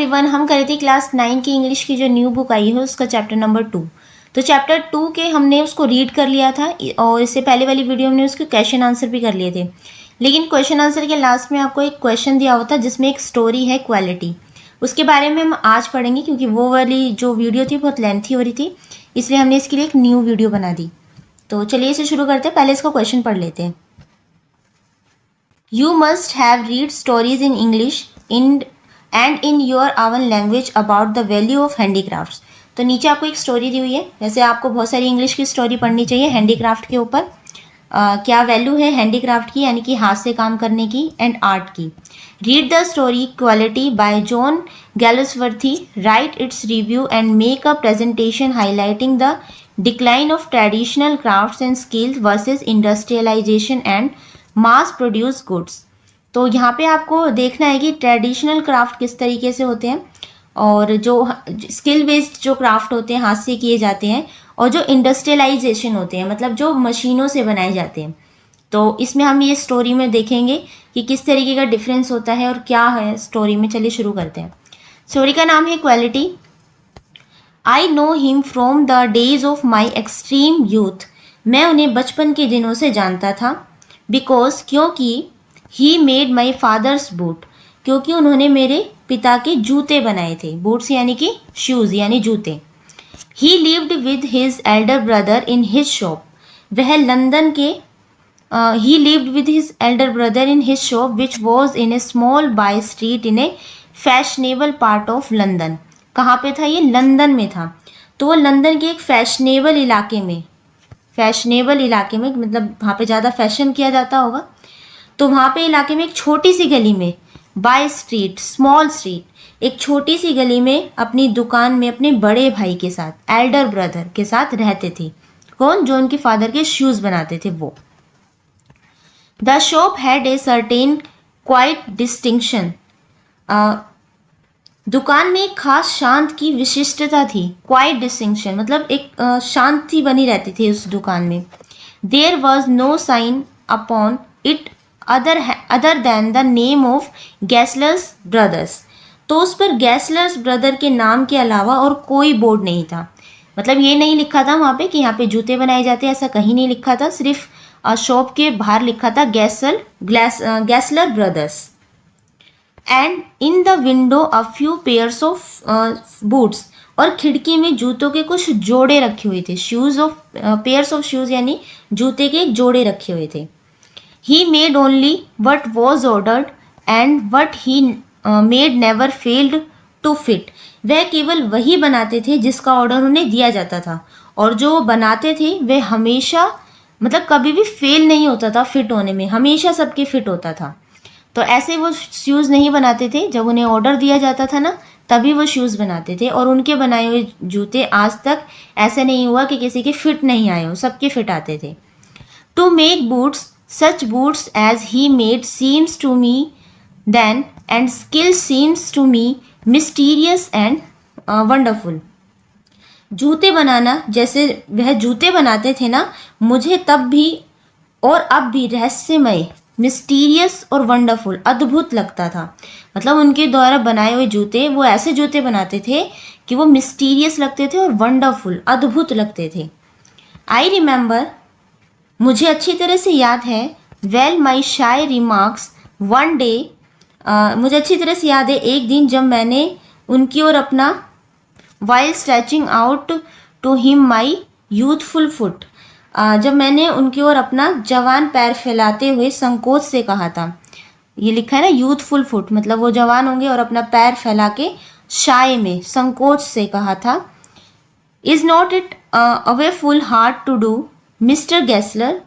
Everyone, हम कर रहे थे क्लास 9 की इंग्लिश की जो न्यू बुक आई है उसका चैप्टर नंबर 2। तो चैप्टर 2 के हमने उसको रीड कर लिया था और इससे पहले वाली वीडियो हमने उसके क्वेश्चन आंसर भी कर लिए थे। लेकिन क्वेश्चन आंसर के लास्ट में आपको एक क्वेश्चन दिया हुआ था जिसमें एक स्टोरी है क्वालिटी, उसके बारे में हम आज पढ़ेंगे क्योंकि वो वाली जो वीडियो थी बहुत लेंथी हो रही थी, इसलिए हमने इसके लिए एक न्यू वीडियो बना दी। तो चलिए इसे शुरू करते हैं। पहले इसका क्वेश्चन पढ़ लेते हैं। You must have read stories in English and in your own language about the value of handicrafts। तो नीचे आपको एक स्टोरी दी हुई है, जैसे आपको बहुत सारी इंग्लिश की स्टोरी पढ़नी चाहिए हैंडीक्राफ्ट के ऊपर। क्या वैल्यू है हैंडीक्राफ्ट की, यानी कि हाथ से काम करने की, एंड आर्ट की। Read the story quality by John Galsworthy, write its review and make a presentation highlighting the decline of traditional crafts and skills versus industrialisation and mass produce goods. तो यहाँ पे आपको देखना है कि ट्रेडिशनल क्राफ्ट किस तरीके से होते हैं और जो स्किल बेस्ड जो क्राफ्ट होते हैं हाथ से किए जाते हैं, और जो इंडस्ट्रियलाइजेशन होते हैं मतलब जो मशीनों से बनाए जाते हैं। तो इसमें हम ये स्टोरी में देखेंगे कि किस तरीके का डिफरेंस होता है और क्या है स्टोरी में। चलिए शुरू करते हैं। स्टोरी का नाम है quality. I know him from the days of my extreme youth. मैं उन्हें बचपन के दिनों से जानता था। बिकॉज क्योंकि he made my father's boot, क्योंकि उन्होंने मेरे पिता के जूते बनाए थे। बूट्स यानी कि शूज़ यानी जूते। He lived with his elder brother in his shop. वह लंदन के he lived with his elder brother in his shop which was in a small by street in a fashionable part of London. कहाँ पे था ये? London में था। तो वो लंदन के एक फैशनेबल इलाके में मतलब वहाँ पे ज़्यादा फैशन किया जाता होगा, तो वहाँ पे इलाके में एक छोटी सी गली में, बाय स्ट्रीट स्मॉल स्ट्रीट, एक छोटी सी गली में अपनी दुकान में अपने बड़े भाई के साथ, एल्डर ब्रदर के साथ रहते थे। कौन? जो उनके फादर के शूज़ बनाते थे वो। The shop had a certain quite distinction. दुकान में एक खास शांत की विशिष्टता थी। क्वाइट डिस्टिंक्शन मतलब एक शांति बनी रहती थी उस दुकान में। There was no sign upon it other than the name of Gesslers brothers. तो उस पर गैसलर्स ब्रदर के नाम के अलावा और कोई बोर्ड नहीं था। मतलब ये नहीं लिखा था वहाँ पे कि यहाँ पे जूते बनाए जाते हैं, ऐसा कहीं नहीं लिखा था। सिर्फ शॉप के बाहर लिखा था Gessler brothers. And in the window a few pairs of boots, और खिड़की में जूतों के कुछ जोड़े रखे हुए थे। पेयर्स ऑफ शूज़ यानी जूते के जोड़े रखे हुए थे। He made only what was ordered and what he made never failed to fit. वह केवल वही बनाते थे जिसका ऑर्डर उन्हें दिया जाता था, और जो बनाते थे वह हमेशा मतलब कभी भी फेल नहीं होता था फिट होने में, हमेशा सबके फिट होता था। तो ऐसे वो शूज़ नहीं बनाते थे, जब उन्हें ऑर्डर दिया जाता था ना तभी वो शूज़ बनाते थे। और उनके बनाए हुए जूते आज तक ऐसे नहीं हुआ कि किसी के फिट नहीं आए हो, सबके फिट आते थे। To make boots such boots as he made seems to me then and skill seems to me mysterious and wonderful. जूते बनाना जैसे वह जूते बनाते थे ना, मुझे तब भी और अब भी रहस्यमय, मिस्टीरियस और वंडरफुल, अद्भुत लगता था। मतलब उनके द्वारा बनाए हुए जूते, वो ऐसे जूते बनाते थे कि वो मिस्टीरियस लगते थे और वंडरफुल, अद्भुत लगते थे। आई रिमेंबर, मुझे अच्छी तरह से याद है। Well my shy remarks one day, मुझे अच्छी तरह से याद है एक दिन जब मैंने उनकी ओर अपना while stretching out to him my youthful foot, जब मैंने उनकी ओर अपना जवान पैर फैलाते हुए संकोच से कहा था। ये लिखा है ना यूथफुल फुट, मतलब वो जवान होंगे और अपना पैर फैला के शाय में संकोच से कहा था। Is not it awfully hard to do mister Gessler.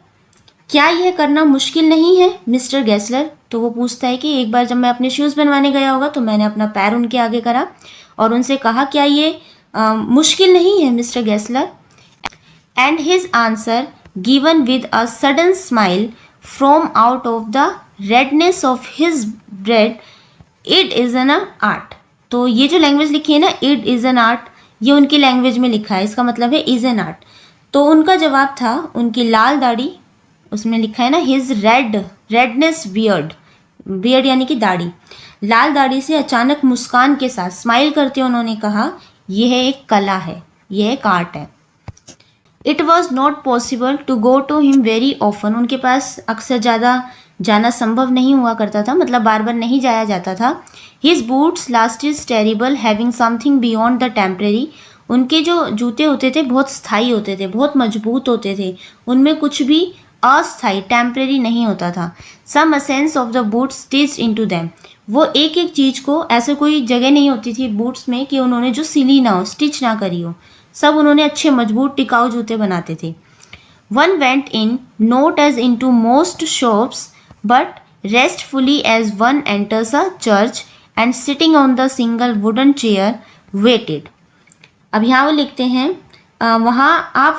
क्या यह करना मुश्किल नहीं है मिस्टर गैसलर? तो वो पूछता है कि एक बार जब मैं अपने शूज़ बनवाने गया होगा तो मैंने अपना पैर उनके आगे करा और उनसे कहा क्या ये मुश्किल नहीं है mister गैसलर? And his answer, given with a sudden smile from out of the redness of his bread, it is an art। तो ये जो लैंग्वेज लिखी है ना, it is an art, ये उनकी लैंग्वेज में लिखा है, इसका मतलब है is an art। तो उनका जवाब था, उनकी लाल दाढ़ी, उसमें लिखा है ना his redness beard यानी कि दाढ़ी, लाल दाढ़ी से अचानक मुस्कान के साथ स्माइल करते उन्होंने कहा, यह एक कला है, यह एक आर्ट है। It was not possible to go to him very often, उनके पास अक्सर ज़्यादा जाना संभव नहीं हुआ करता था, मतलब बार बार नहीं जाया जाता था। His boots last is terrible having something beyond the temporary, उनके जो जूते होते थे बहुत स्थायी होते थे, बहुत मजबूत होते थे, उनमें कुछ भी अस्थायी टेम्परेरी नहीं होता था। Some essence of the boots stitched into them, वो एक एक चीज़ को, ऐसे कोई जगह नहीं होती थी बूट्स में कि उन्होंने जो सिली ना हो, स्टिच ना करी हो, सब उन्होंने अच्छे मजबूत टिकाऊ जूते बनाते थे। One went in not as into most shops but restfully as one enters a church and sitting on the single wooden chair waited. अब यहाँ वो लिखते हैं आप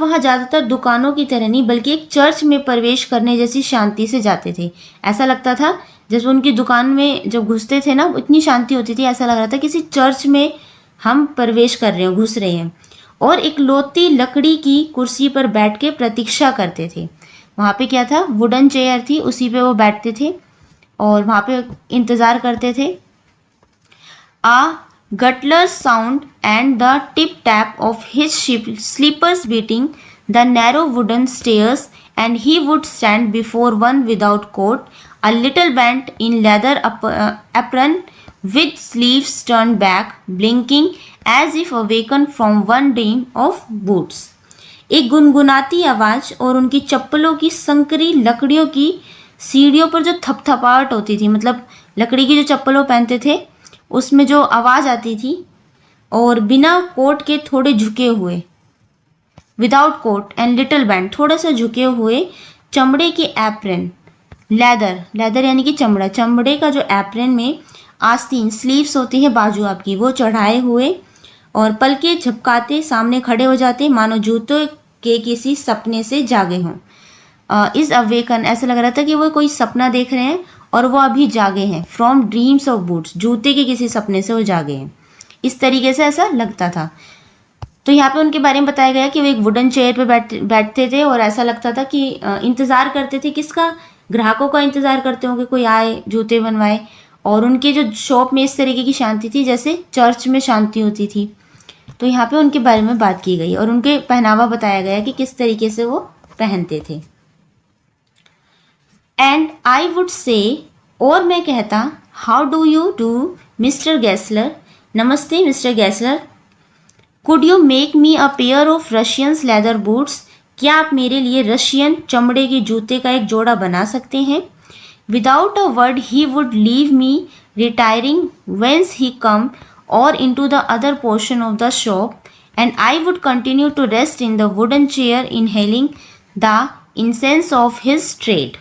वहाँ ज़्यादातर दुकानों की तरह नहीं बल्कि एक चर्च में प्रवेश करने जैसी शांति से जाते थे। ऐसा लगता था जैसे उनकी दुकान में जब घुसते थे ना, इतनी शांति होती थी, ऐसा लग रहा था किसी चर्च में हम प्रवेश कर रहे हैं, घुस रहे हैं। और एक लोती लकड़ी की कुर्सी पर बैठ के प्रतीक्षा करते थे। वहाँ पे क्या था, वुडन चेयर थी, उसी पे वो बैठते थे और वहाँ पे इंतज़ार करते थे। Gutler's sound and the tip-tap of his slippers beating the narrow wooden stairs, and he would stand before one without coat, a little bent in leather apron with sleeves turned back, blinking as if awakened from one dream of boots. एक गुनगुनाती आवाज़ और उनकी चप्पलों की संकरी लकड़ियों की सीढ़ियों पर जो थपथपाहट होती थी, मतलब लकड़ी की जो चप्पलों पहनते थे उसमें जो आवाज़ आती थी, और बिना कोट के थोड़े झुके हुए, without coat and little bent, थोड़ा सा झुके हुए चमड़े के एप्रन, लेदर यानी कि चमड़ा, चमड़े का जो एप्रन में आस्तीन स्लीव्स होती है बाजू आपकी, वो चढ़ाए हुए और पलके झपकाते सामने खड़े हो जाते मानो जूतों के किसी सपने से जागे हों। इस अवेकन, ऐसा लग रहा था कि वो कोई सपना देख रहे हैं और वो अभी जागे हैं। फ्रॉम ड्रीम्स ऑफ बूट्स, जूते के किसी सपने से वो जागे हैं, इस तरीके से ऐसा लगता था। तो यहाँ पे उनके बारे में बताया गया कि वो एक वुडन चेयर पे बैठते थे और ऐसा लगता था कि इंतज़ार करते थे, किसका, ग्राहकों का इंतज़ार करते होंगे, कोई आए जूते बनवाए। और उनके जो शॉप में इस तरीके की शांति थी जैसे चर्च में शांति होती थी। तो यहाँ पे उनके बारे में बात की गई और उनके पहनावा बताया गया कि किस तरीके से वो पहनते थे। एंड आई वुड से, और मैं कहता, how do you do mister Gessler, नमस्ते mister Gessler. Could you make me a pair of Russians leather boots, क्या आप मेरे लिए रशियन चमड़े के जूते का एक जोड़ा बना सकते हैं। Without a word he would leave me retiring whence he come और into the other portion of the shop, and I would continue to rest in the wooden chair inhaling the incense of his trade.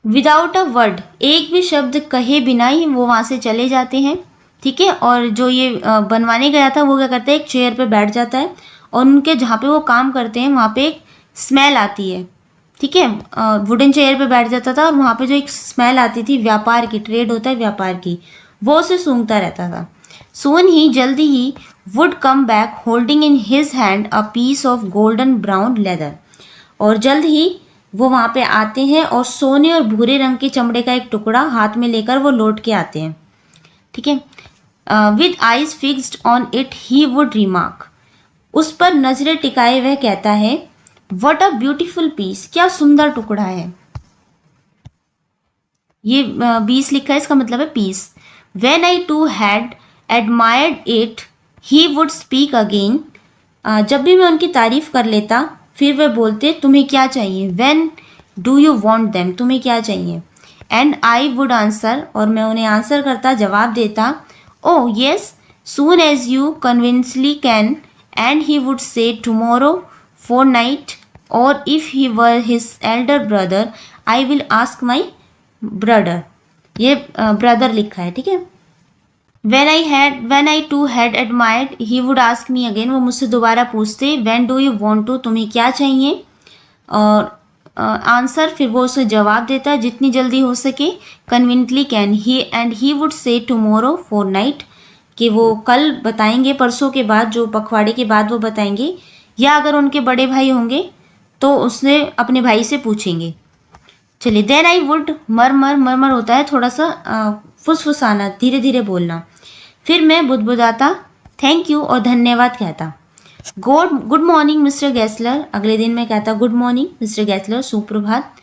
Without a word, एक भी शब्द कहे बिना ही वो वहाँ से चले जाते हैं, ठीक है। और जो ये बनवाने गया था वो क्या करता है, एक चेयर पे बैठ जाता है और उनके जहाँ पे वो काम करते हैं वहाँ पे एक स्मेल आती है, ठीक है। वुडन चेयर पे बैठ जाता था और वहाँ पे जो एक स्मेल आती थी व्यापार की, ट्रेड होता है व्यापार की, वो उसे सूंघता रहता था। सून ही, जल्दी ही, would come back holding in his hand a piece of golden brown leather, और जल्द ही वो वहाँ पे आते हैं और सोने और भूरे रंग के चमड़े का एक टुकड़ा हाथ में लेकर वो लौट के आते हैं, ठीक है। With eyes fixed on it he would remark, उस पर नजरें टिकाए वह कहता है, व्हाट अ ब्यूटीफुल पीस, क्या सुंदर टुकड़ा है। ये 20 लिखा है, इसका मतलब है piece. When I too had admired it he would speak again, जब भी मैं उनकी तारीफ कर लेता फिर वे बोलते, तुम्हें क्या चाहिए। When do you want them, तुम्हें क्या चाहिए। एंड आई वुड आंसर, और मैं उन्हें आंसर करता, जवाब देता, oh yes, soon as you conveniently can. And he would say, tomorrow fortnight, और if he were his elder brother I will ask my brother. ये ब्रदर लिखा है, ठीक है। When I too had admired, he would ask me again, वो मुझसे दोबारा पूछते, when do you want to, तुम्हें क्या चाहिए। और आंसर, फिर वो उसे जवाब देता जितनी जल्दी हो सके, conveniently can he, and he would say tomorrow for night, कि वो कल बताएंगे, परसों के बाद, जो पखवाड़े के बाद वो बताएंगे, या अगर उनके बड़े भाई होंगे तो उसने अपने भाई से पूछेंगे। चलिए, देन आई वुड, मरमर होता है थोड़ा सा फुसफुसाना, धीरे धीरे बोलना। फिर मैं बुदबुदाता थैंक यू और धन्यवाद कहता। गुड मॉर्निंग मिस्टर गैसलर, अगले दिन मैं कहता गुड मॉर्निंग मिस्टर गैसलर, सुप्रभात।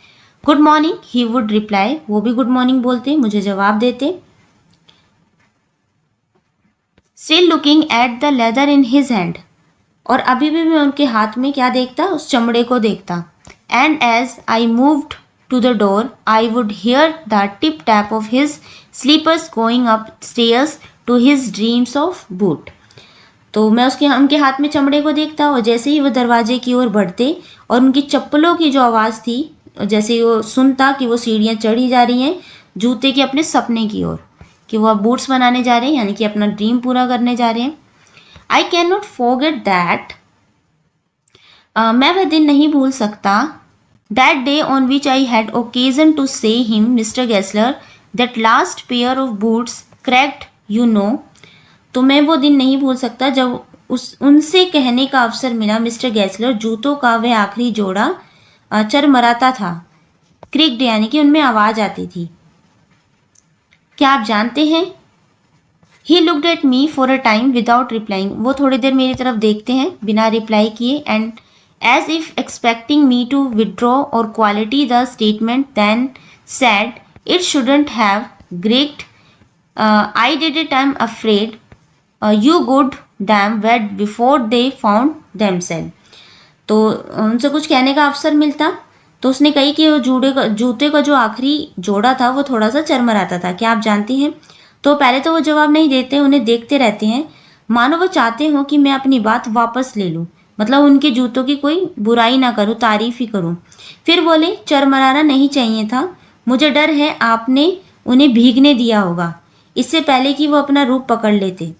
Good morning he would reply, वो भी गुड मॉर्निंग बोलते, मुझे जवाब देते। Still looking at the leather in his hand, और अभी भी मैं उनके हाथ में क्या देखता, उस चमड़े को देखता। And as I moved to the door I would hear the tip tap of his slippers going up stairs to his dreams of boot. तो मैं उनके हाथ में चमड़े को देखता, और जैसे ही वो दरवाजे की ओर बढ़ते और उनकी चप्पलों की जो आवाज़ थी, जैसे ही वो सुनता कि वो सीढ़ियाँ चढ़ी जा रही हैं जूते के अपने सपने की ओर, कि वो अब बूट्स बनाने जा रहे हैं, यानी कि अपना ड्रीम पूरा करने जा रहे हैं। I can not forget that, मैं वह दिन नहीं भूल सकता। That day on which I had occasion to say him mister Gessler that last pair of boots cracked you know. तो मैं वो दिन नहीं भूल सकता जब उनसे कहने का अवसर मिला, मिस्टर गैसलर जूतों का वह आखिरी जोड़ा चरमराता था। क्रिक्ड यानी कि उनमें आवाज़ आती थी। क्या आप जानते हैं? He looked at me for a time without replying, वो थोड़ी देर मेरी तरफ देखते हैं बिना रिप्लाई किए। And as if expecting me to withdraw or qualify the statement then said it shouldn't have cracked I did it, I am afraid you got them wet before they found themself. तो उनसे कुछ कहने का अवसर मिलता, तो उसने कही कि वो जूते का जो आखिरी जोड़ा था वो थोड़ा सा चरमराता था। क्या आप जानती हैं? तो पहले तो वो जवाब नहीं देते, उन्हें देखते रहते हैं, मानो वो चाहते हो कि मैं अपनी बात वापस ले लूँ, मतलब उनके जूतों की कोई बुराई ना करूँ, तारीफ ही करूँ। फिर बोले चरमराना नहीं चाहिए था, मुझे डर है आपने उन्हें भीगने दिया होगा इससे पहले कि वो अपना रूप पकड़ लेते।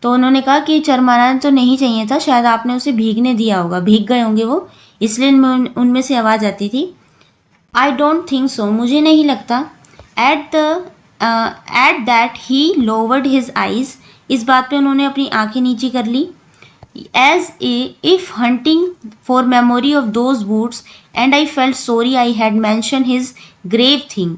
तो उन्होंने कहा कि चरमराना तो नहीं चाहिए था, शायद आपने उसे भीगने दिया होगा, भीग गए होंगे वो, इसलिए उनमें से आवाज़ आती थी। आई डोंट थिंक सो, मुझे नहीं लगता। At that he lowered his eyes, इस बात पे उन्होंने अपनी आंखें नीची कर ली। As if hunting for memory of those boots and I felt sorry I had mention his grave thing.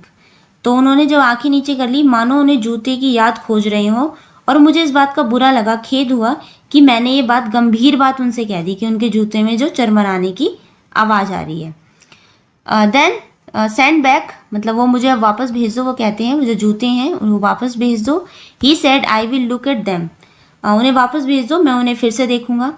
तो उन्होंने जब आंखें नीचे कर ली, मानो उन्हें जूते की याद खोज रहे हो, और मुझे इस बात का बुरा लगा, खेद हुआ कि मैंने ये बात, गंभीर बात उनसे कह दी कि उनके जूते में जो चरमराने की आवाज़ आ रही है। देन सेंड बैक, मतलब वो मुझे अब वापस भेज दो, वो कहते हैं वो जो जूते हैं वो वापस भेज दो। He said I will look at them, उन्हें वापस भेज दो, मैं उन्हें फिर से देखूंगा।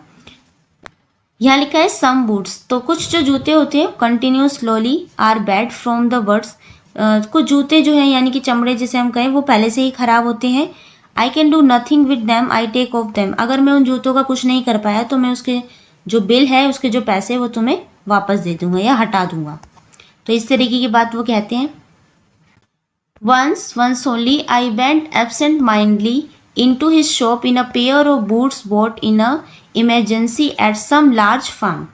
यहाँ लिखा है सम बूट्स, तो कुछ जो जूते होते हैं continue slowly are bad from the birds, कुछ जूते जो हैं यानी कि चमड़े जिसे हम कहें वो पहले से ही ख़राब होते हैं। I can do nothing with them I take off them, अगर मैं उन जूतों का कुछ नहीं कर पाया तो मैं उसके जो बिल है, उसके जो पैसे, वो तुम्हें वापस दे दूंगा या हटा दूंगा। तो इस तरीके की बात वो कहते हैं। once only I went absent mindedly into his shop in a pair of boots bought in a emergency at some large firm।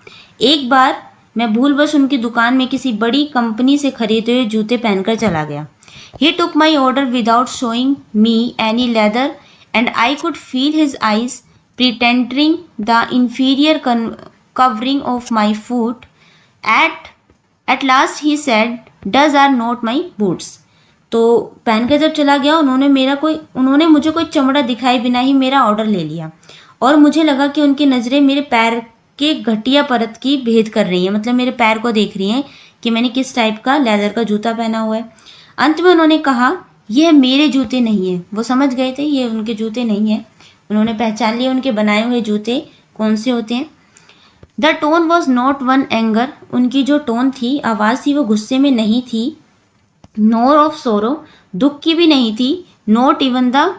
एक बार मैं भूलवश उनकी दुकान में किसी बड़ी कंपनी से खरीदे हुए जूते पहनकर चला गया। He took my order without showing me any leather and I could feel his eyes pretending the inferior covering of my foot। At last he said, "Those are not my boots।" तो पहनकर जब चला गया, उन्होंने मुझे कोई चमड़ा दिखाए बिना ही मेरा ऑर्डर ले लिया, और मुझे लगा कि उनकी नज़रें मेरे पैर के घटिया परत की भेद कर रही हैं, मतलब मेरे पैर को देख रही हैं कि मैंने किस टाइप का लेदर का जूता पहना हुआ है। अंत में उन्होंने कहा यह मेरे जूते नहीं है, वो समझ गए थे ये उनके जूते नहीं हैं, उन्होंने पहचान लिया उनके बनाए हुए जूते कौन से होते हैं। The tone was not one anger, उनकी जो टोन थी, आवाज़ थी, वो गुस्से में नहीं थी। नोर ऑफ सोरो, दुख की भी नहीं थी। नॉट इवन द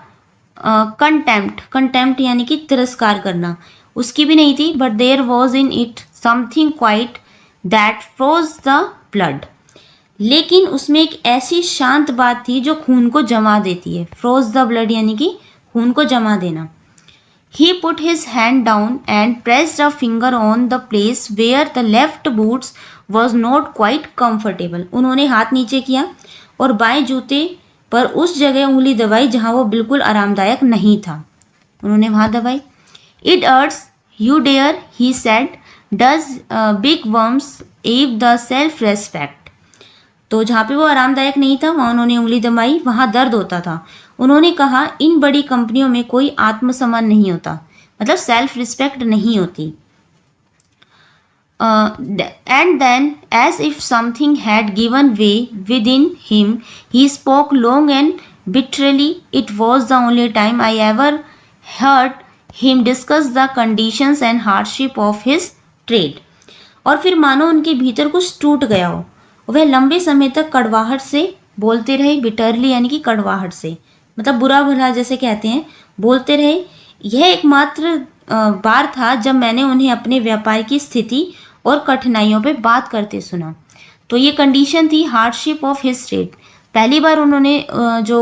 कंटेम्प्ट यानी कि तिरस्कार करना, उसकी भी नहीं थी। But there was in it something quite that froze the blood, लेकिन उसमें एक ऐसी शांत बात थी जो खून को जमा देती है। फ्रोज द ब्लड यानी कि खून को जमा देना। He put his hand down and pressed a finger on the place where the left boots was not quite comfortable। उन्होंने हाथ नीचे किया और बाएं जूते पर उस जगह उंगली दबाई जहां वो बिल्कुल आरामदायक नहीं था, उन्होंने वहां दबाई। It hurts you dear, he said, does big worms ache the self-respect। तो जहाँ पे वो आरामदायक नहीं था वहाँ उन्होंने उंगली दबाई, वहाँ दर्द होता था। उन्होंने कहा इन बड़ी कंपनियों में कोई आत्मसम्मान नहीं होता, मतलब सेल्फ रिस्पेक्ट नहीं होती। And then, as if something had given way within him, he spoke long and bitterly. It was the only time I ever heard him discuss the conditions and hardship of his trade. और फिर मानो उनके भीतर कुछ टूट गया हो, वह लंबे समय तक कड़वाहट से बोलते रहे, बिटरली यानी कि कड़वाहट से, मतलब बुरा भला जैसे कहते हैं, बोलते रहे। यह एकमात्र बार था जब मैंने उन्हें अपने व्यापार की स्थिति और कठिनाइयों पे बात करते सुना। तो ये कंडीशन थी हार्डशिप ऑफ हिज ट्रेड। पहली बार उन्होंने जो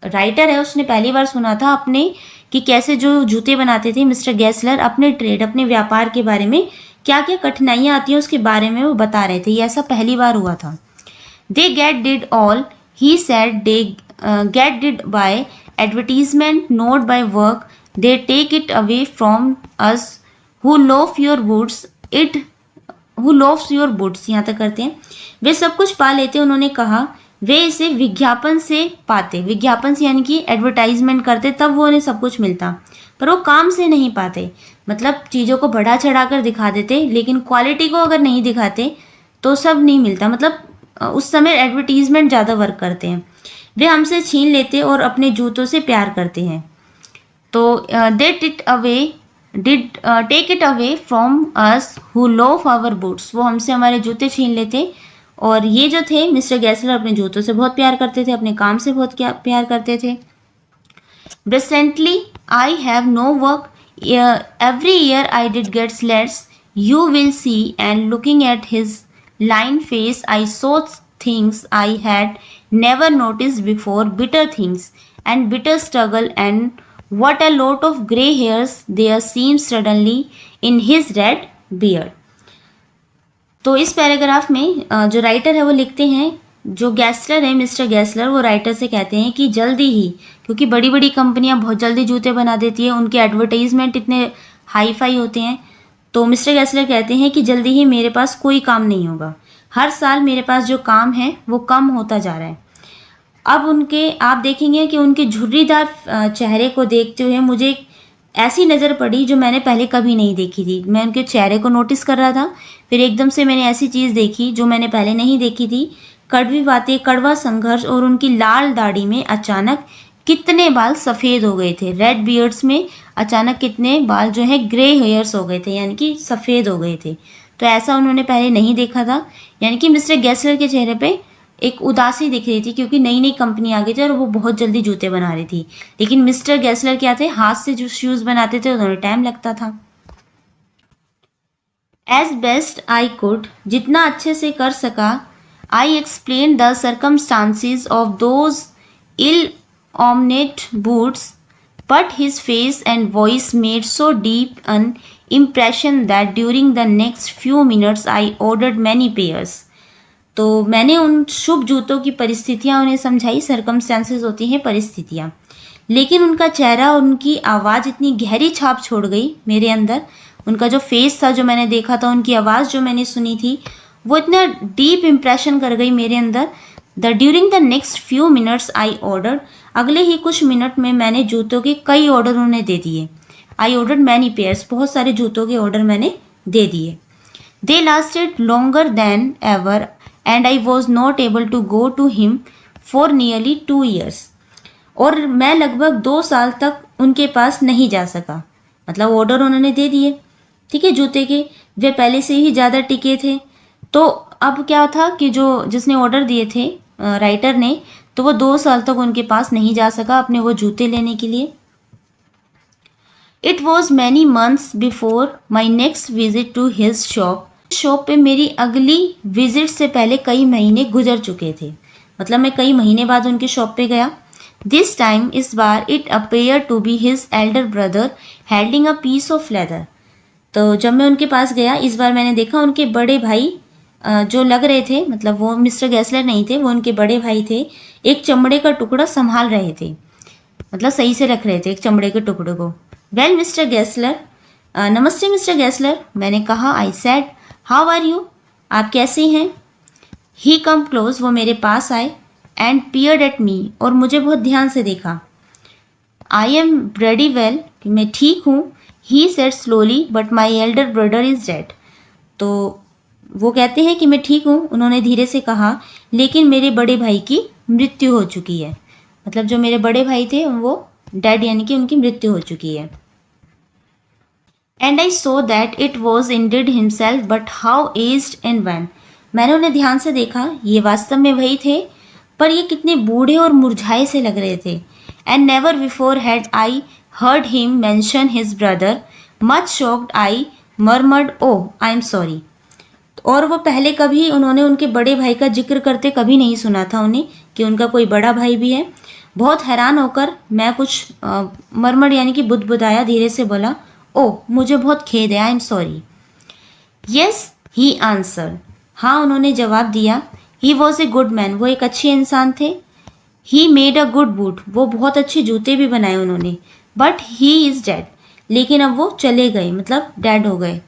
राइटर है उसने पहली बार सुना था अपने कि कैसे जो जूते बनाते थे मिस्टर गेसलर अपने ट्रेड, अपने व्यापार के बारे में क्या क्या कठिनाइयाँ आती हैं उसके बारे में वो बता रहे थे। ये ऐसा पहली बार हुआ था। They get did all he said, they get did by advertisement, not by work, they take it away from us who love your woods it who loves your buds, यहाँ तक करते हैं। वे सब कुछ पा लेते, उन्होंने कहा वे इसे विज्ञापन से पाते, विज्ञापन से यानी कि एडवर्टाइजमेंट करते तब वो उन्हें सब कुछ मिलता, पर वो काम से नहीं पाते। मतलब चीज़ों को बढ़ा चढ़ा कर दिखा देते, लेकिन क्वालिटी को अगर नहीं दिखाते तो सब नहीं मिलता। मतलब उस समय एडवर्टीजमेंट ज़्यादा वर्क करते हैं। वे हमसे छीन लेते और अपने जूतों से प्यार करते हैं। तो take it away from us who love our boots, वो हमसे हमारे जूते छीन लेते। और ये जो थे मिस्टर गेसलर अपने जूतों से बहुत प्यार करते थे, अपने काम से बहुत प्यार करते थे। Recently, I have no work. Every year I did get sleds. You will see. And looking at his lined face, I saw things I had never noticed before. Bitter things and bitter struggle, and what a lot of grey hairs there seemed suddenly in his red beard. तो इस paragraph में जो writer है वो लिखते हैं, जो Gessler है मिस्टर गेसलर, वो राइटर से कहते हैं कि जल्दी ही, क्योंकि बड़ी बड़ी कंपनियां बहुत जल्दी जूते बना देती है, उनके एडवर्टाइजमेंट इतने हाई फाई होते हैं, तो मिस्टर गेसलर कहते हैं कि जल्दी ही मेरे पास कोई काम नहीं होगा। हर साल मेरे पास जो काम है वो कम होता जा रहा है। अब उनके आप देखेंगे कि उनके झुर्रीदार चेहरे को देखते हुए मुझे एक ऐसी नज़र पड़ी जो मैंने पहले कभी नहीं देखी थी। मैं उनके चेहरे को नोटिस कर रहा था, फिर एकदम से मैंने ऐसी चीज़ देखी जो मैंने पहले नहीं देखी थी। कड़वी बातें, कड़वा संघर्ष, और उनकी लाल दाढ़ी में अचानक कितने बाल सफ़ेद हो गए थे। रेड बियर्ड्स में अचानक कितने बाल जो है ग्रे हेयर्स हो गए थे, यानी कि सफ़ेद हो गए थे। तो ऐसा उन्होंने पहले नहीं देखा था। यानी कि मिस्टर गेसलर के चेहरे पे एक उदासी दिख रही थी, क्योंकि नई नई कंपनी आ गई थी और वो बहुत जल्दी जूते बना रही थी। लेकिन मिस्टर गेसलर क्या थे, हाथ से जो शूज़ बनाते थे उन्हें टाइम लगता था। एज बेस्ट आई कुड, जितना अच्छे से कर सका, I explain the circumstances of those ill omened boots, but his face and voice made so deep an impression that during the next few minutes I ordered many pairs. तो मैंने उन शुभ जूतों की परिस्थितियाँ उन्हें समझाई। सर्कमस्टेंसेस होती हैं परिस्थितियाँ, लेकिन उनका चेहरा और उनकी आवाज़ इतनी गहरी छाप छोड़ गई मेरे अंदर। उनका जो फेस था जो मैंने देखा था, उनकी आवाज़ जो मैंने सुनी थी, वो इतना डीप इम्प्रेशन कर गई मेरे अंदर। During the next few minutes I order, अगले ही कुछ मिनट में मैंने जूतों के कई ऑर्डर उन्हें दे दिए। आई ऑर्डर मैनी पेयर्स, बहुत सारे जूतों के ऑर्डर मैंने दे दिए। They lasted longer than ever and I was not able to go to him for nearly 2 years. और मैं लगभग 2 साल तक उनके पास नहीं जा सका। मतलब ऑर्डर उन्होंने दे दिए, ठीक है, जूते के, वे पहले से ही ज़्यादा टिके थे। तो अब क्या था कि जो जिसने ऑर्डर दिए थे राइटर ने, तो वो 2 साल तक उनके पास नहीं जा सका अपने वो जूते लेने के लिए। It was many months before my next visit to his shop, shop पे मेरी अगली विजिट से पहले कई महीने गुजर चुके थे। मतलब मैं कई महीने बाद उनके शॉप पे गया। दिस टाइम, इस बार, it appear to be his elder brother holding a piece of leather. तो जब मैं उनके पास गया इस बार मैंने देखा उनके बड़े भाई जो लग रहे थे, मतलब वो मिस्टर गेसलर नहीं थे, वो उनके बड़े भाई थे, एक चमड़े का टुकड़ा संभाल रहे थे, मतलब सही से रख रहे थे एक चमड़े के टुकड़े को। वेल मिस्टर गेसलर, नमस्ते मिस्टर गेसलर, मैंने कहा। I said, how are you, आप कैसे हैं? ही कम क्लोज, वो मेरे पास आए, एंड पियर्ड एट मी, और मुझे बहुत ध्यान से देखा। आई एम वेरी वेल, कि मैं ठीक हूँ। He said slowly, but my elder brother is dead. तो वो कहते हैं कि मैं ठीक हूँ, उन्होंने धीरे से कहा, लेकिन मेरे बड़े भाई की मृत्यु हो चुकी है। मतलब जो मेरे बड़े भाई थे वो डेड, यानी कि उनकी मृत्यु हो चुकी है। And I saw that it was indeed himself, but how aged and wan. मैंने उन्हें ध्यान से देखा, ये वास्तव में वही थे, पर ये कितने बूढ़े और मुरझाए से लग रहे थे। And never before had I heard him mention his brother, much shocked I murmured, oh I am sorry. और वो पहले कभी उन्होंने उनके बड़े भाई का जिक्र करते कभी नहीं सुना था उन्हें, कि उनका कोई बड़ा भाई भी है। बहुत हैरान होकर मैं कुछ मरमर यानी कि बुदबुदाया, धीरे से बोला, ओह मुझे बहुत खेद है, I am sorry. Yes he answer, हाँ उन्होंने जवाब दिया। ही वॉज ए गुड मैन, वो एक अच्छे इंसान थे। He made a good boot, वो बहुत अच्छे जूते भी बनाए उन्होंने। बट ही इज़ डेड, लेकिन अब वो चले गए, मतलब डेड हो गए।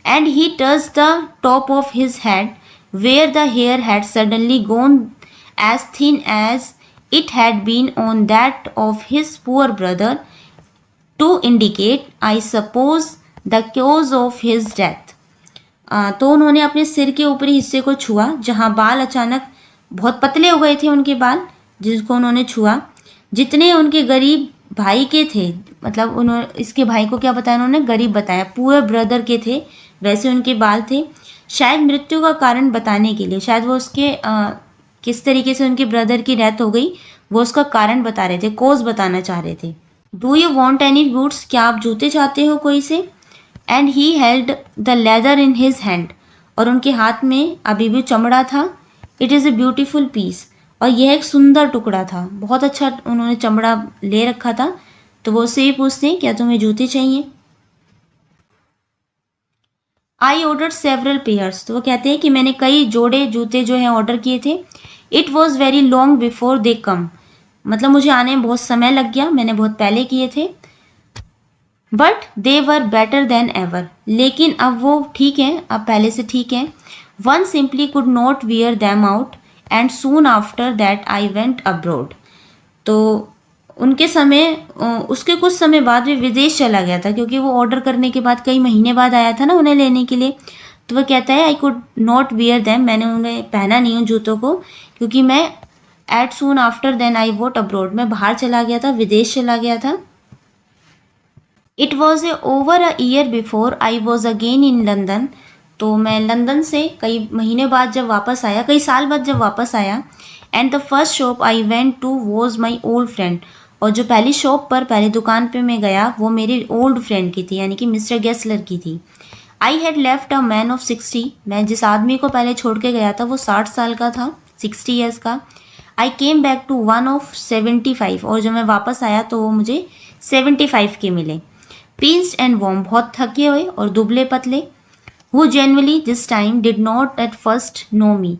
And he touch the top of his head, where the hair had suddenly gone as thin as it had been on that of his poor brother, to indicate I suppose the cause of his death. तो उन्होंने अपने सिर के ऊपरी हिस्से को छुआ, जहाँ बाल अचानक बहुत पतले हो गए थे उनके बाल, जिसको उन्होंने छुआ, जितने उनके गरीब भाई के थे। मतलब उन्होंने इसके भाई को क्या बताया, उन्होंने गरीब बताया, पूरे ब्रदर के थे वैसे उनके बाल थे। शायद मृत्यु का कारण बताने के लिए, शायद वो उसके किस तरीके से उनके ब्रदर की डेथ हो गई वो उसका कारण बता रहे थे, कोज बताना चाह रहे थे। Do you want any boots, क्या आप जूते चाहते हो कोई से। And he held the leather in his hand, और उनके हाथ में अभी भी चमड़ा था। It is a beautiful piece, और यह एक सुंदर टुकड़ा था, बहुत अच्छा उन्होंने चमड़ा ले रखा था। तो वो उससे ये पूछते हैं, क्या तुम्हें जूते चाहिए। आई ऑर्डर सेवरल पेयर्स, तो वो कहते हैं कि मैंने कई जोड़े जूते जो हैं ऑर्डर किए थे। It was very long before they come, मतलब मुझे आने में बहुत समय लग गया, मैंने बहुत पहले किए थे। But they were better than ever, लेकिन अब वो ठीक हैं, अब पहले से ठीक हैं। One simply could not wear them out, and soon after that I went abroad. तो उनके समय उसके कुछ समय बाद वे विदेश चला गया था, क्योंकि वो ऑर्डर करने के बाद कई महीने बाद आया था ना उन्हें लेने के लिए। तो वह कहता है, I could not wear them, मैंने उन्हें पहना नहीं हूँ जूतों को, क्योंकि मैं at soon after then I went abroad, मैं बाहर चला गया था, विदेश चला गया था। It was a over a year before I was again in London, तो मैं लंदन से कई महीने बाद जब वापस आया, कई साल बाद जब वापस आया। And the first shop I went to was my old friend, और जो पहली शॉप पर, पहली दुकान पे मैं गया, वो मेरी ओल्ड फ्रेंड की थी, यानी कि मिस्टर गेस्लर की थी। I had left a man of 60, मैं जिस आदमी को पहले छोड़ के गया था वो 60 साल का था, 60 ईयर्स का। I came back to one of 75, और जब मैं वापस आया तो वो मुझे 75 के मिले। पिंच्ड एंड वॉर्म, बहुत थके हुए और दुबले पतले। Who generally this time did not at first know me,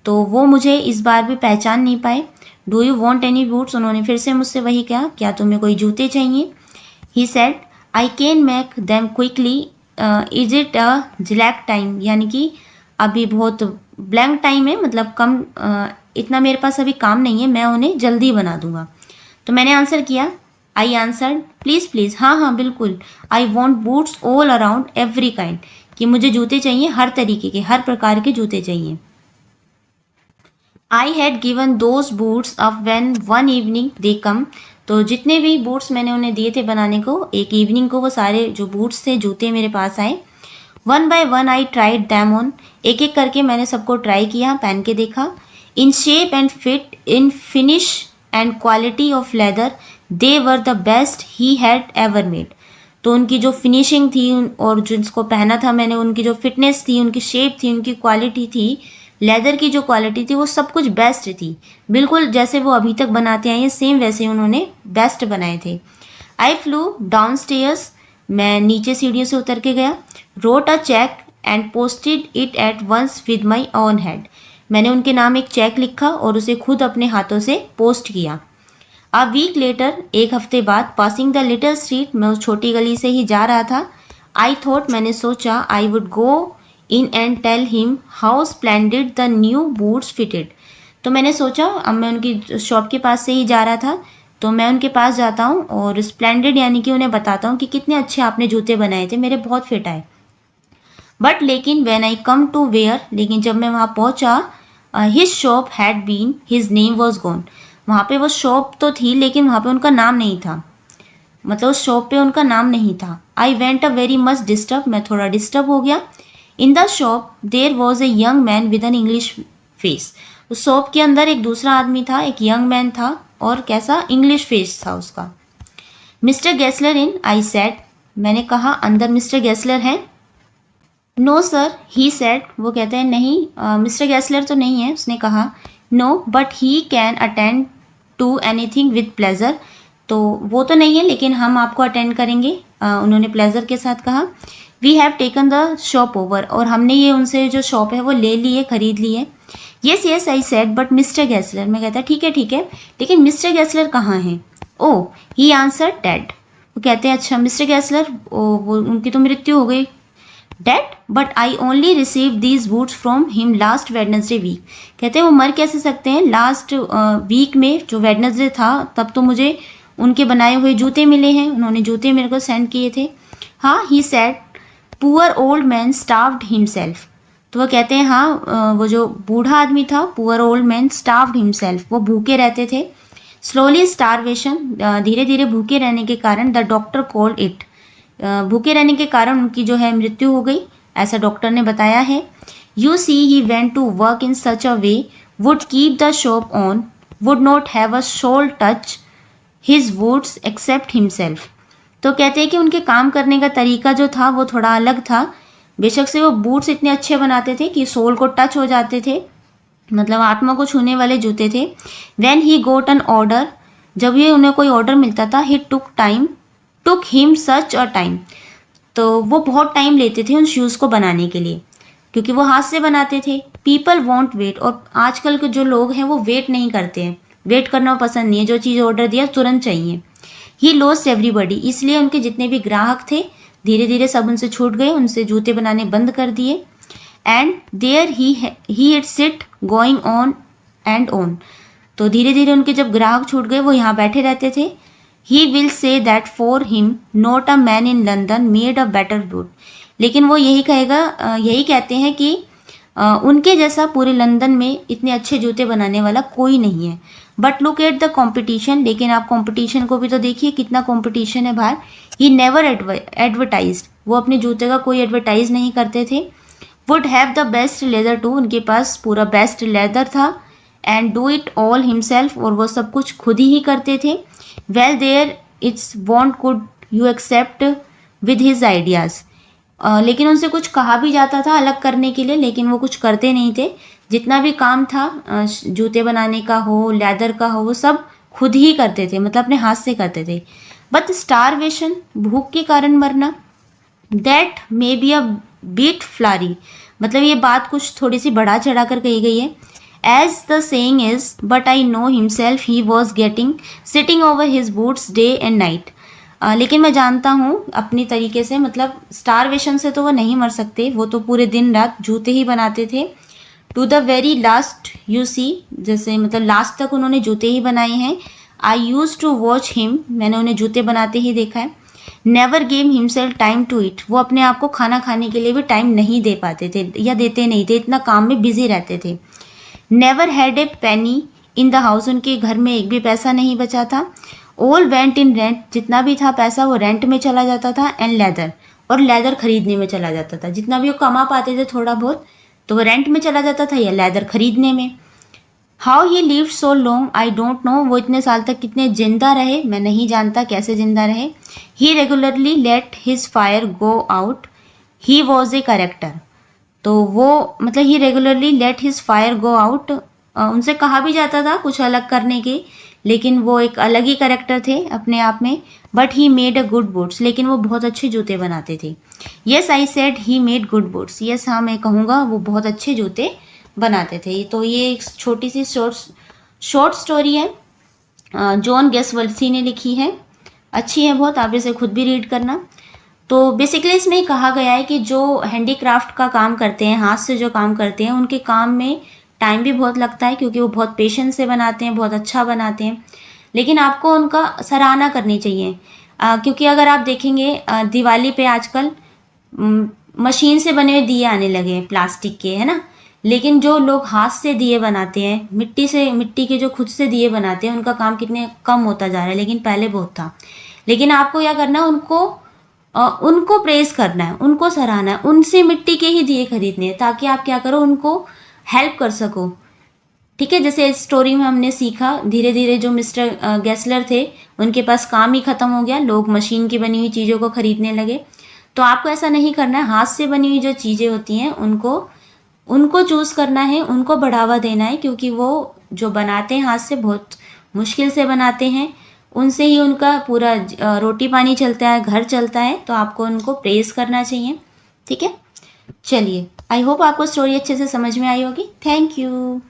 तो वो मुझे इस बार भी पहचान नहीं पाए। Do you want any boots, उन्होंने फिर से मुझसे वही कहा, क्या तुम्हें कोई जूते चाहिए। He said, I can make them quickly, is it a black time, यानी कि अभी बहुत ब्लैंक टाइम है, मतलब कम इतना मेरे पास अभी काम नहीं है, मैं उन्हें जल्दी बना दूंगा। तो मैंने आंसर किया, आई आंसर्ड, प्लीज़ प्लीज़, हाँ हाँ बिल्कुल। I want boots all around every kind, कि मुझे जूते चाहिए, हर तरीके के, हर प्रकार के जूते चाहिए। I had given those boots up when one evening they come, तो जितने भी बूट्स मैंने उन्हें दिए थे बनाने को, एक इवनिंग को वो सारे जो बूट्स थे, जूते मेरे पास आए। One by one I tried them on, एक एक करके मैंने सबको ट्राई किया, पहन के देखा। In shape and fit, in finish and quality of leather, they were the best he had ever made, तो उनकी जो फिनिशिंग थी और जिसको पहना था मैंने, उनकी जो फिटनेस थी, उनकी शेप थी, उनकी क्वालिटी थी, लेदर की जो क्वालिटी थी, वो सब कुछ बेस्ट थी, बिल्कुल जैसे वो अभी तक बनाते आए हैं सेम वैसे उन्होंने बेस्ट बनाए थे। आई फ्लू डाउन स्टेयर्स, मैं नीचे सीढ़ियों से उतर के गया। Wrote a cheque and posted it at once with my own hand, मैंने उनके नाम एक चेक लिखा और उसे खुद अपने हाथों से पोस्ट किया। अ वीक लेटर, एक हफ्ते बाद, पासिंग द लिटिल स्ट्रीट, मैं उस छोटी गली से ही जा रहा था। आई थॉट, मैंने सोचा, I would go in and tell him how splendid the new boots fitted. तो मैंने सोचा अब मैं उनकी शॉप के पास से ही जा रहा था, तो मैं उनके पास जाता हूँ और स्प्लेंडेड यानी कि उन्हें बताता हूँ कि कितने अच्छे आपने जूते बनाए थे, मेरे बहुत फिट आए। बट लेकिन when I come to where, लेकिन जब मैं वहाँ पहुँचा, his shop had been, his name was gone. वहाँ पे वो शॉप तो थी लेकिन वहाँ पे उनका नाम नहीं था, मतलब उस शॉप पे उनका नाम नहीं था। I went a very much disturb, मैं थोड़ा डिस्टर्ब हो गया। In the shop there was a young man with an English face. उस शॉप के अंदर एक दूसरा आदमी था, एक यंग मैन था और कैसा इंग्लिश फेस था उसका। Mister Gessler in, I said, मैंने कहा अंदर मिस्टर गेस्लर हैं। नो सर, ही सेड, वो कहते हैं नहीं मिस्टर गेस्लर तो नहीं है, उसने कहा। No but he can attend to anything with pleasure, तो वो तो नहीं है लेकिन हम आपको अटेंड करेंगे, उन्होंने प्लेजर के साथ कहा। We have taken the shop over, और हमने ये उनसे जो शॉप है वो ले ली है, खरीद ली है। Yes yes I said but mister Gessler, मैं कहता ठीक है लेकिन मिस्टर गेस्लर कहाँ हैं? ओह, ही आंसर डेड। वो कहते हैं अच्छा मिस्टर गेस्लर, वो उनकी तो मृत्यु हो गई। Dead, but I only receive these boots from him last Wednesday week. कहते हैं वो मर कैसे सकते हैं, लास्ट वीक में जो वेडनेसडे था तब तो मुझे उनके बनाए हुए जूते मिले हैं, उन्होंने जूते मेरे को सेंड किए थे। हाँ, he said poor old man starved himself. तो वो कहते हैं हाँ, वो जो बूढ़ा आदमी था, poor old man starved himself, वो भूखे रहते थे। स्लोली स्टारवेशन, धीरे धीरे भूखे रहने के कारण, द डॉक्टर कॉल्ड इट, भूखे रहने के कारण उनकी जो है मृत्यु हो गई, ऐसा डॉक्टर ने बताया है। You see he went to work in such a way would keep the shop on, would not have a soul touch his woods except himself. तो कहते हैं कि उनके काम करने का तरीका जो था वो थोड़ा अलग था। बेशक से वो बूट्स इतने अच्छे बनाते थे कि सोल को टच हो जाते थे, मतलब आत्मा को छूने वाले जूते थे। When he goat N order, जब ये उन्हें कोई ऑर्डर मिलता था, ही took him such a time, तो वो बहुत टाइम लेते थे उन शूज़ को बनाने के लिए क्योंकि वो हाथ से बनाते थे। पीपल वॉन्ट वेट, और आजकल के जो लोग हैं वो वेट नहीं करते हैं, वेट करना पसंद नहीं है, जो चीज़ ऑर्डर दिया तुरंत चाहिए। ही लॉस्ट एवरीबडी, इसलिए उनके जितने भी ग्राहक थे धीरे धीरे सब उनसे छूट गए, उनसे जूते बनाने बंद कर दिए। And there he it sit going on and on, तो धीरे धीरे उनके जब ग्राहक छूट गए वो यहाँ बैठे रहते थे। He will say that for him not a man in London made a better boot, लेकिन वो यही कहेगा, यही कहते हैं कि उनके जैसा पूरे लंदन में इतने अच्छे जूते बनाने वाला कोई नहीं है। But look at the competition, लेकिन आप कॉम्पिटिशन को भी तो देखिए कितना कॉम्पिटिशन है बाहर। ही नेवर एडवर्टाइज, वो अपने जूते का कोई एडवर्टाइज नहीं करते थे। Would have the best leather too, उनके पास पूरा बेस्ट लेदर था। And do it all himself, और वो सब कुछ खुद ही करते थे। Well there it's want could you expect with his ideas, लेकिन उनसे कुछ कहा भी जाता था अलग करने के लिए, लेकिन वो कुछ करते नहीं थे। जितना भी काम था जूते बनाने का हो, लेदर का हो, वो सब खुद ही करते थे, मतलब अपने हाथ से करते थे। बट स्टारवेशन, भूख के कारण मरना, that may be a bit flowery, मतलब ये बात कुछ थोड़ी सी बढ़ा चढ़ा कर कही गई है। As the saying is, but I know himself he was getting sitting over his boots day and night, लेकिन मैं जानता हूँ अपनी तरीके से, मतलब स्टारवेशन से तो वो नहीं मर सकते, वो तो पूरे दिन रात जूते ही बनाते थे। To the very last you see, जैसे मतलब लास्ट तक उन्होंने जूते ही बनाए हैं। I use to watch him, मैंने उन्हें जूते बनाते ही देखा है। Never gave himself time to eat, वो अपने आप को खाना खाने के लिए भी टाइम नहीं दे पाते थे या देते नहीं थे, इतना काम में बिजी रहते थे। Never had a Penney in the house, उनके घर में एक भी पैसा नहीं बचा था। ऑल वेंट इन रेंट, जितना भी था पैसा वो रेंट में चला जाता था। एंड लेदर, और लेदर खरीदने में चला जाता था, जितना भी वो कमा पाते थे थोड़ा बहुत तो वो रेंट में चला जाता था या लेदर खरीदने में। How he lived so long I don't know, वो इतने साल तक कितने जिंदा रहे मैं नहीं जानता कैसे जिंदा रहे। He regularly let his fire go out, he was a character, तो वो मतलब he regularly let his fire go out, उनसे कहा भी जाता था कुछ अलग करने के, लेकिन वो एक अलग ही कैरेक्टर थे अपने आप में। But he made a good boots, लेकिन वो बहुत अच्छे जूते बनाते थे। Yes I said he made good boots, yes हाँ मैं कहूँगा वो बहुत अच्छे जूते बनाते थे। तो ये एक छोटी सी शॉर्ट स्टोरी है, जॉन गेसवर्थी ने लिखी है, अच्छी है बहुत, आप इसे खुद भी रीड करना। तो बेसिकली इसमें कहा गया है कि जो हैंडीक्राफ्ट का काम करते हैं, हाथ से जो काम करते हैं, उनके काम में टाइम भी बहुत लगता है क्योंकि वो बहुत पेशेंस से बनाते हैं, बहुत अच्छा बनाते हैं। लेकिन आपको उनका सराहना करनी चाहिए, क्योंकि अगर आप देखेंगे दिवाली पे आजकल मशीन से बने हुए दिए आने लगे हैं प्लास्टिक के, है ना। लेकिन जो लोग हाथ से दिए बनाते हैं, मिट्टी के जो खुद से दिए बनाते हैं, उनका काम कितने कम होता जा रहा है, लेकिन पहले बहुत था। लेकिन आपको क्या करना है, उनको प्रेज करना है, उनको सराहना है, उनसे मिट्टी के ही दिए खरीदने हैं, ताकि आप क्या करो, उनको हेल्प कर सको। ठीक है, जैसे इस स्टोरी में हमने सीखा, धीरे धीरे जो मिस्टर गेस्लर थे, उनके पास काम ही खत्म हो गया, लोग मशीन की बनी हुई चीज़ों को खरीदने लगे। तो आपको ऐसा नहीं करना है, हाथ से बनी हुई जो चीज़ें होती हैं उनको उनको चूज़ करना है, उनको बढ़ावा देना है, क्योंकि वो जो बनाते हैं हाथ से, बहुत मुश्किल से बनाते हैं, उनसे ही उनका पूरा रोटी पानी चलता है, घर चलता है। तो आपको उनको प्रेज करना चाहिए। ठीक है, चलिए, आई होप आपको स्टोरी अच्छे से समझ में आई होगी। Thank you.